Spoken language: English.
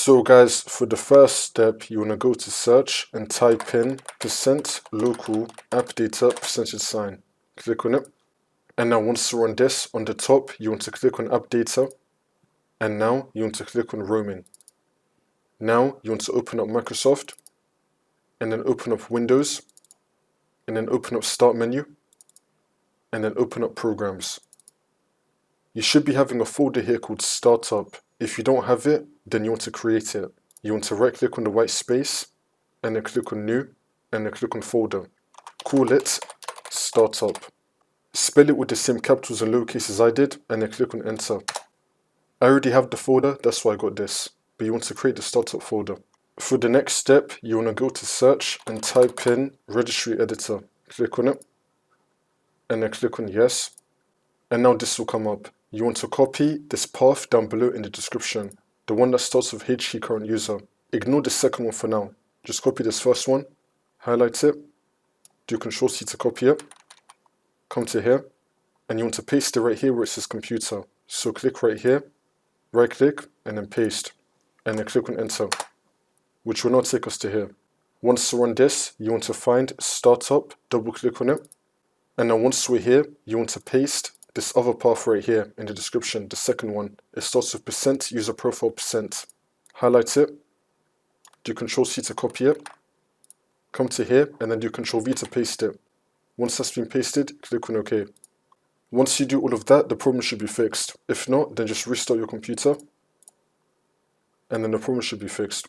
So guys, for the first step, you want to go to search and type in %local AppData %sign. Click on it. And now once you're on this, on the top, you want to click on AppData. And now you want to click on roaming. Now you want to open up Microsoft. And then open up Windows. And then open up Start menu. And then open up Programs. You should be having a folder here called Startup. If you don't have it, then you want to create it. You want to right click on the white space, and then click on New, and then click on Folder. Call it Startup. Spell it with the same capitals and lowercase as I did, and then click on Enter. I already have the folder, that's why I got this. But you want to create the Startup folder. For the next step, you want to go to Search and type in Registry Editor. Click on it, and then click on Yes. And now this will come up. You want to copy this path down below in the description, the one that starts with HT current user. Ignore the second one for now. Just copy this first one, highlight it, do Ctrl+C to copy it, come to here, and you want to paste it right here where it says computer. So click right here, right click, and then paste, and then click on Enter, which will now take us to here. Once you're on this, you want to find Startup, double click on it, and now once we're here, you want to paste this other path right here in the description, the second one. It starts with %UserProfile%. Highlight it, do Ctrl+C to copy it, come to here, and then do Ctrl+V to paste it. Once that's been pasted, click on OK. Once you do all of that, the problem should be fixed. If not, then just restart your computer, and then the problem should be fixed.